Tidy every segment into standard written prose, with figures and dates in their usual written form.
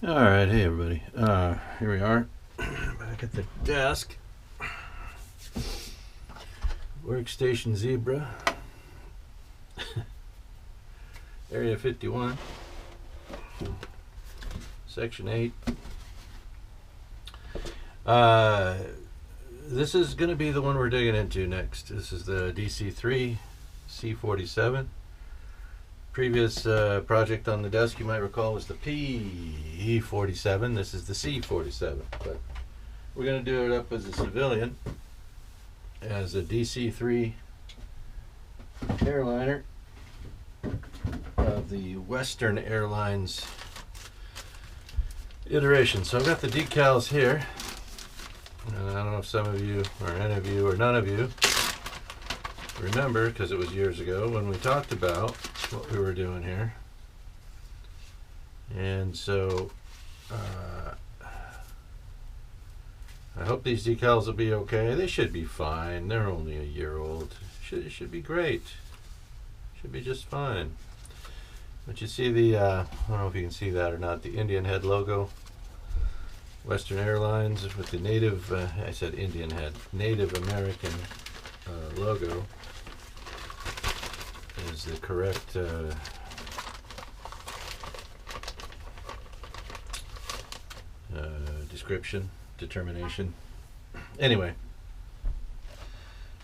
Alright, hey everybody. Here we are, back at the desk. Workstation Zebra, Area 51, Section 8. This is going to be the one we're digging into next. This is the DC-3 C47. Previous project on the desk, you might recall, was the P47. This is the C47, but we're going to do it up as a civilian, as a DC-3 airliner of the Western Airlines iteration. So I've got the decals here, and I don't know if some of you, or any of you, or none of you remember, because it was years ago when we talked about what we were doing here. And so I hope these decals will be okay. They should be fine. They're only a year old. It should be great. Should be just fine. But you see the I don't know if you can see that or not, the Indian head logo, Western Airlines, with the native I said Indian head, Native American logo is the correct description, determination. Anyway,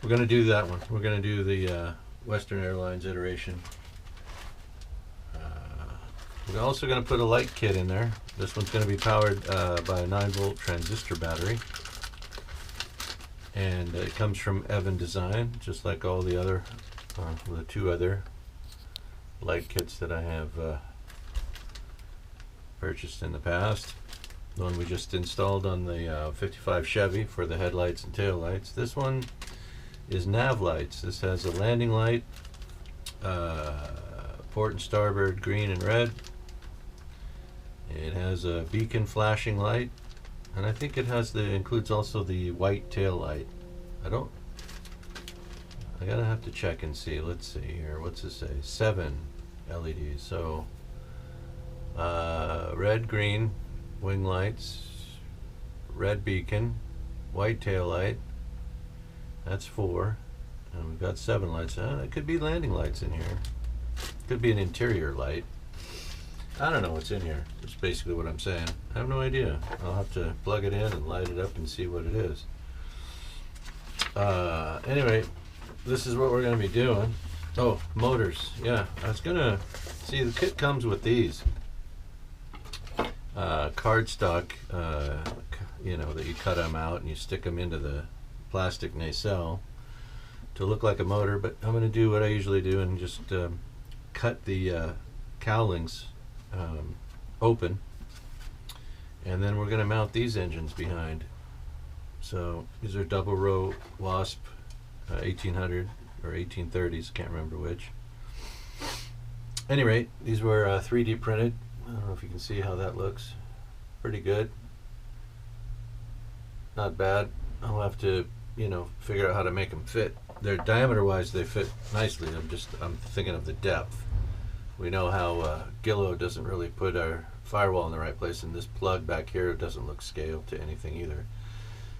we're going to do that one. We're going to do the Western Airlines iteration. We're also going to put a light kit in there. This one's going to be powered by a 9-volt transistor battery. And it comes from Evan Design, just like all the other, the two other light kits that I have purchased in the past. The one we just installed on the 55 Chevy for the headlights and tail lights. This one is nav lights. This has a landing light, port and starboard green and red. It has a beacon flashing light, and I think it has includes also the white tail light. I gotta have to check and see. Let's see here. What's this say? 7 LEDs. So red, green wing lights, red beacon, white tail light. That's 4, and we've got 7 lights. It could be landing lights in here. Could be an interior light. I don't know what's in here. That's basically what I'm saying. I have no idea. I'll have to plug it in and light it up and see what it is. Anyway, this is what we're going to be doing. Oh, motors. Yeah, I was going to see, the kit comes with these cardstock, you know, that you cut them out and you stick them into the plastic nacelle to look like a motor. But I'm going to do what I usually do and just cut the cowlings open, and then we're going to mount these engines behind. So these are double row Wasp 1800 or 1830s, can't remember which. Any rate, these were 3D printed. I don't know if you can see how that looks. Pretty good. Not bad. I'll have to, you know, figure out how to make them fit. They're diameter wise, they fit nicely. I'm thinking of the depth. We know how Guillow doesn't really put our firewall in the right place, and this plug back here doesn't look scaled to anything either.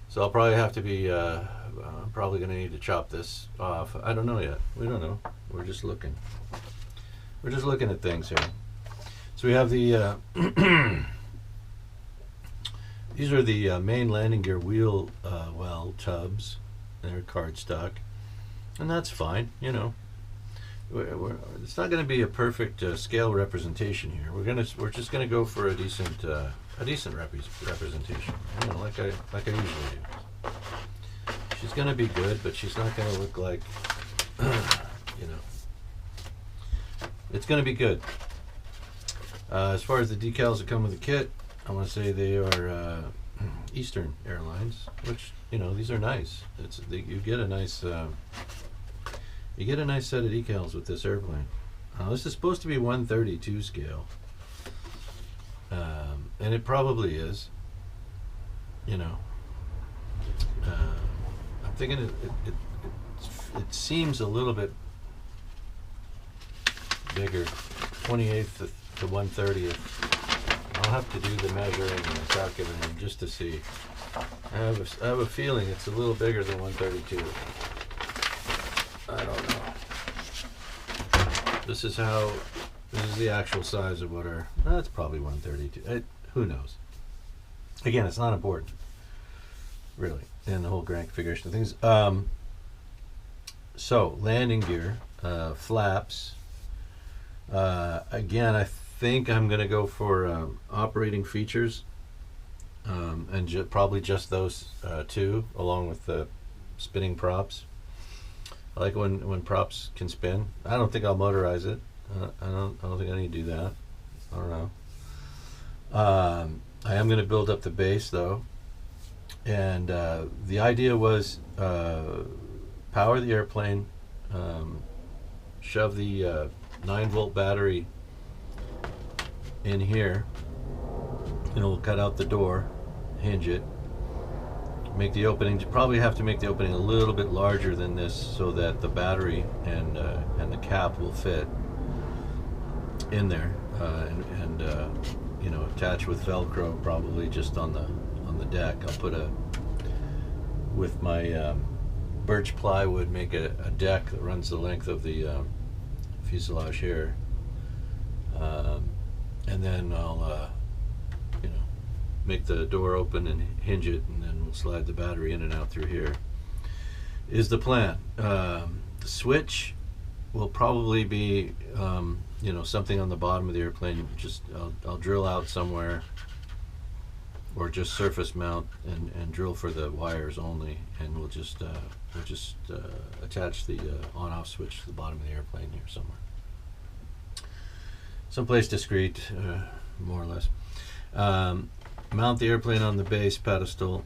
So I'll probably have to be, I'm probably going to need to chop this off. I don't know yet. We don't know. We're just looking. We're just looking at things here. So we have the, these are the main landing gear wheel well tubs. They're cardstock, and that's fine, you know. It's not going to be a perfect scale representation here. We're just going to go for a decent representation. You know, like I usually do. She's going to be good, but she's not going to look like, you know. It's going to be good. As far as the decals that come with the kit, I want to say they are Eastern Airlines, which, you know, these are nice. You get a nice. You get a nice set of decals with this airplane. This is supposed to be 132 scale, and it probably is. You know, I'm thinking it seems a little bit bigger, 28th to 1/30th I'll have to do the measuring and calculating just to see. I have a feeling it's a little bigger than 132. I don't know. This is the actual size of what our, that's probably 132. Who knows? Again, it's not important, really, in the whole grand configuration of things. So, landing gear, flaps. Again, I think I'm going to go for operating features, and probably just those two, along with the spinning props. I like when props can spin. I don't think I'll motorize it. I don't think I need to do that. I don't know. I am going to build up the base though, and the idea was power the airplane, shove the 9-volt battery in here, and we'll cut out the door, hinge it, make the opening. Probably have to make the opening a little bit larger than this so that the battery and the cap will fit in there, and you know, attach with Velcro probably just on the deck. I'll put with my birch plywood, make a deck that runs the length of the fuselage here, and then I'll you know, make the door open and hinge it, and then we'll slide the battery in and out through here. Is the plan. The switch will probably be you know, something on the bottom of the airplane. Just I'll drill out somewhere, or just surface mount and drill for the wires only, and we'll just attach the on-off switch to the bottom of the airplane here somewhere, someplace discreet, more or less. Mount the airplane on the base pedestal,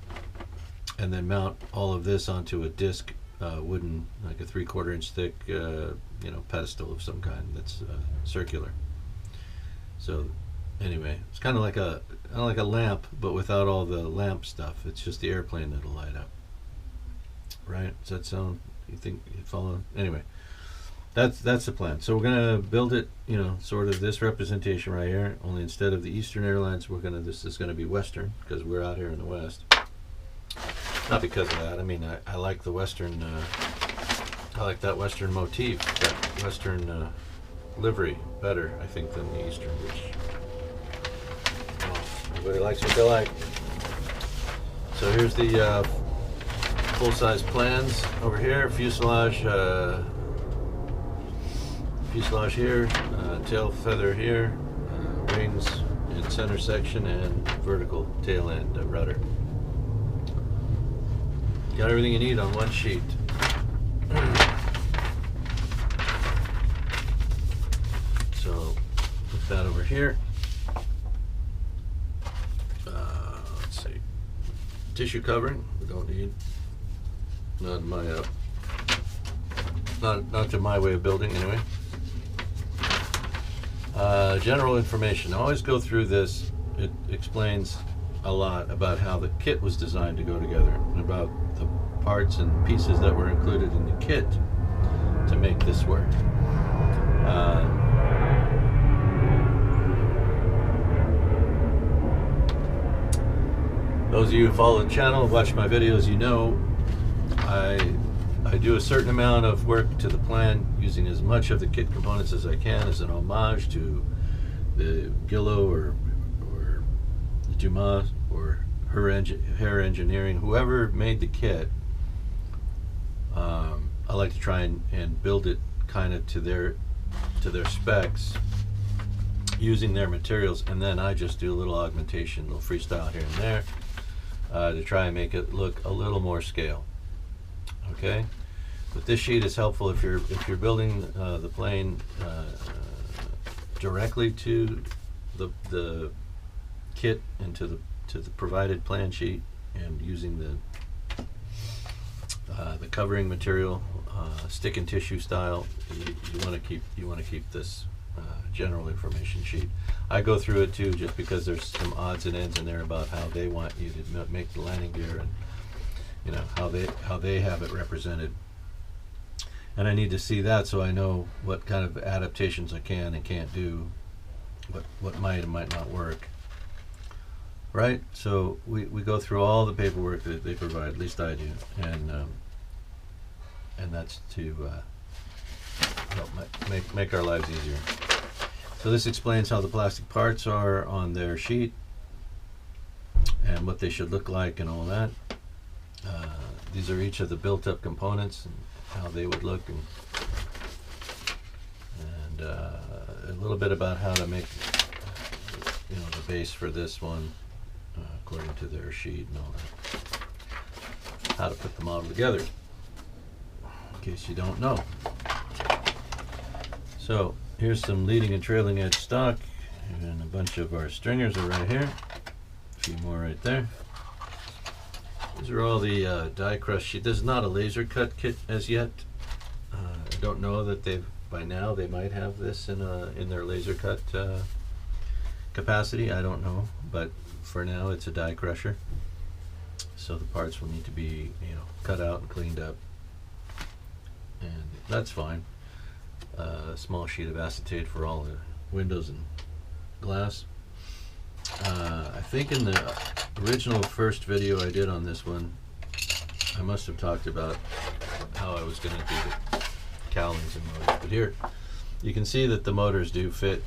and then mount all of this onto a disc, wooden, like a 3/4 inch thick, you know, pedestal of some kind that's circular. So anyway, it's kind of like a lamp, but without all the lamp stuff. It's just the airplane that'll light up. Right? Does that sound? You think you follow? Anyway, that's the plan. So we're gonna build it, you know, sort of this representation right here. Only instead of the Eastern Airlines, this is gonna be Western, because we're out here in the West. Not because of that. I mean, I like the Western. I like that Western motif, that Western livery better, I think, than the Eastern. Which, well, everybody likes what they like. So here's the full-size plans over here. Fuselage here, tail feather here, wings in center section, and vertical tail end rudder. Got everything you need on one sheet. So put that over here. Let's see. Tissue covering we don't need. Not in my not to my way of building anyway. General information. I always go through this. It explains a lot about how the kit was designed to go together, and about the parts and pieces that were included in the kit to make this work. Those of you who follow the channel, watch my videos, you know I do a certain amount of work to the plan, using as much of the kit components as I can as an homage to the Guillow or Dumas or Hair Engineering, whoever made the kit. I like to try and build it kind of to their specs, using their materials, and then I just do a little augmentation, a little freestyle here and there, to try and make it look a little more scale. Okay, but this sheet is helpful if you're building the plane directly to the kit and to the provided plan sheet, and using the covering material, stick and tissue style. You want to keep this general information sheet. I go through it too, just because there's some odds and ends in there about how they want you to make the landing gear, and you know how they have it represented. And I need to see that so I know what kind of adaptations I can and can't do, what might and might not work. right? So we go through all the paperwork that they provide, at least I do, and that's to help make our lives easier. So this explains how the plastic parts are on their sheet and what they should look like and all that. These are each of the built-up components and how they would look, and a little bit about how to make the base for this one according to their sheet and all that. How to put the model together, in case you don't know. So here's some leading and trailing edge stock, and a bunch of our stringers are right here. A few more right there. These are all the die crush sheet. This is not a laser cut kit as yet. I don't know that by now they might have this in their laser cut capacity. I don't know, but for now it's a die crusher. So the parts will need to be cut out and cleaned up, and that's fine. A small sheet of acetate for all the windows and glass. I think in the original first video I did on this one, I must have talked about how I was going to do the cowlings and motors. But here you can see that the motors do fit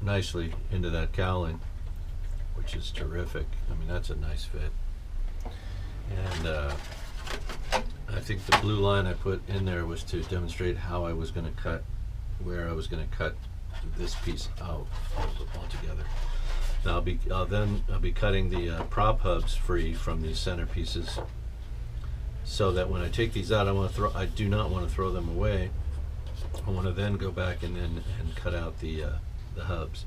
nicely into that cowling, which is terrific. I mean, that's a nice fit. And I think the blue line I put in there was to demonstrate how I was going to cut, where I was going to cut this piece out altogether. Now I'll be cutting the prop hubs free from these center pieces, so that when I take these out, I do not want to throw them away. I want to then go back and cut out the hubs,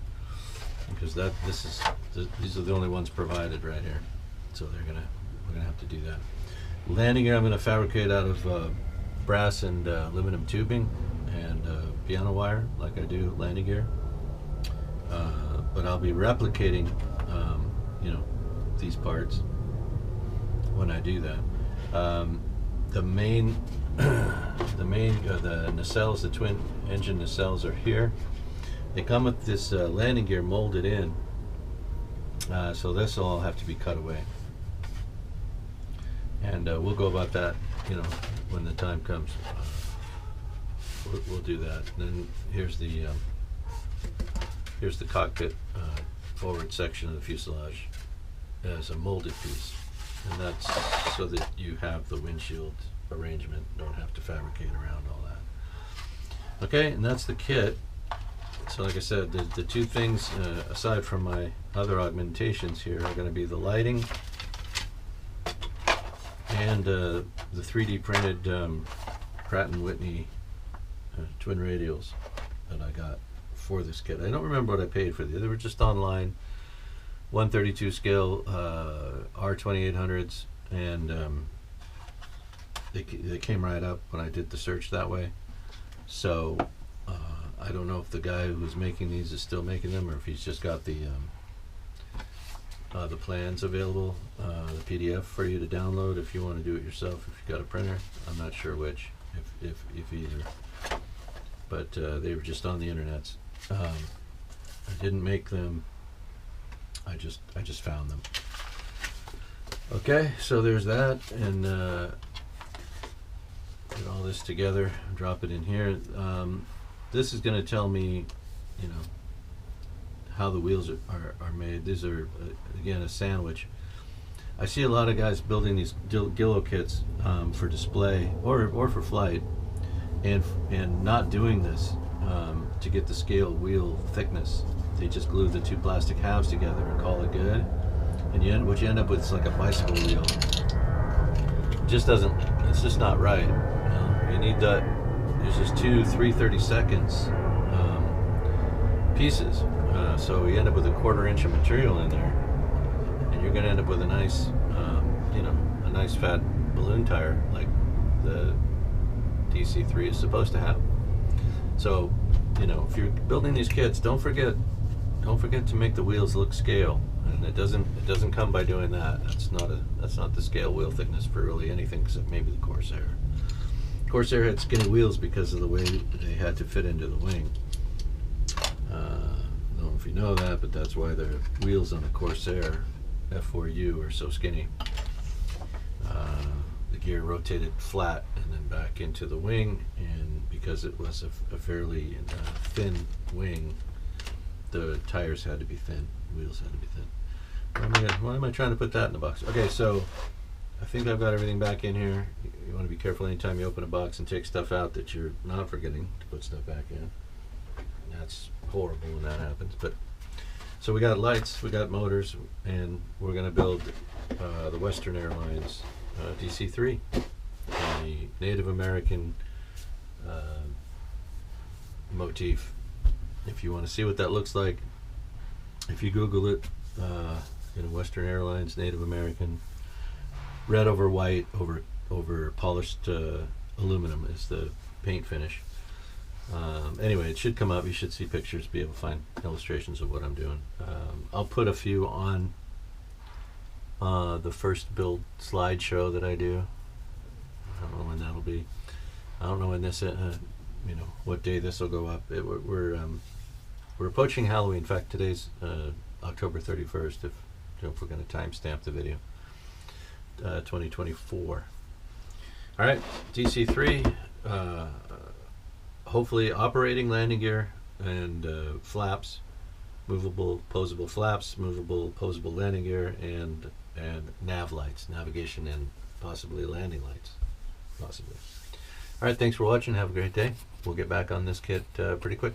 because these are the only ones provided right here. So we're gonna have to do that. Landing gear I'm going to fabricate out of brass and aluminum tubing and piano wire, like I do landing gear. But I'll be replicating, these parts when I do that. The nacelles, the twin engine nacelles, are here. They come with this landing gear molded in, so this will all have to be cut away. And we'll go about that, when the time comes. We'll do that. And then here's the cockpit forward section of the fuselage as a molded piece, and that's so that you have the windshield arrangement, don't have to fabricate around all that. Okay, and that's the kit. So like I said, the two things aside from my other augmentations here are going to be the lighting and the 3D printed Pratt & Whitney twin radials that I got for this kit. I don't remember what I paid for these. They were just online, 132 scale R2800s, and they came right up when I did the search that way. So I don't know if the guy who's making these is still making them, or if he's just got the plans available, the PDF for you to download if you want to do it yourself, if you've got a printer. I'm not sure which, if either. But they were just on the internet. I didn't make them. I just found them. Okay, so there's that, and get all this together, drop it in here. This is going to tell me, how the wheels are made. These are again a sandwich. I see a lot of guys building these Guillow kits for display or for flight, and not doing this to get the scale wheel thickness. They just glue the two plastic halves together and call it good. And what you end up with is like a bicycle wheel. It just doesn't. It's just not right. You need that. There's just 2 3/32 pieces. So you end up with a 1/4 inch of material in there, and you're going to end up with a nice, a nice fat balloon tire like the DC-3 is supposed to have. So, if you're building these kits, don't forget to make the wheels look scale, and it doesn't come by doing that. That's not the scale wheel thickness for really anything except maybe the Corsair. Corsair had skinny wheels because of the way they had to fit into the wing. I don't know if you know that, but that's why the wheels on the Corsair F4U are so skinny. The gear rotated flat and then back into the wing, and because it was a fairly thin wing, the tires had to be thin, wheels had to be thin. Why am I trying to put that in the box? Okay, so I think I've got everything back in here. You want to be careful anytime you open a box and take stuff out that you're not forgetting to put stuff back in. That's horrible when that happens. But so we got lights, we got motors, and we're going to build the Western Airlines DC-3, the Native American motif. If you want to see what that looks like, if you Google it, Western Airlines Native American, red over white over polished aluminum is the paint finish. Anyway, it should come up. You should see pictures, be able to find illustrations of what I'm doing. I'll put a few on the first build slideshow that I do. I don't know when that'll be. I don't know when this, what day this will go up. We're approaching Halloween. In fact, today's October 31st. If we're going to timestamp the video, 2024. All right, DC-3. Hopefully operating landing gear and flaps, movable posable flaps, movable posable landing gear, and nav lights, navigation and possibly landing lights, possibly. All right, thanks for watching. Have a great day. We'll get back on this kit pretty quick.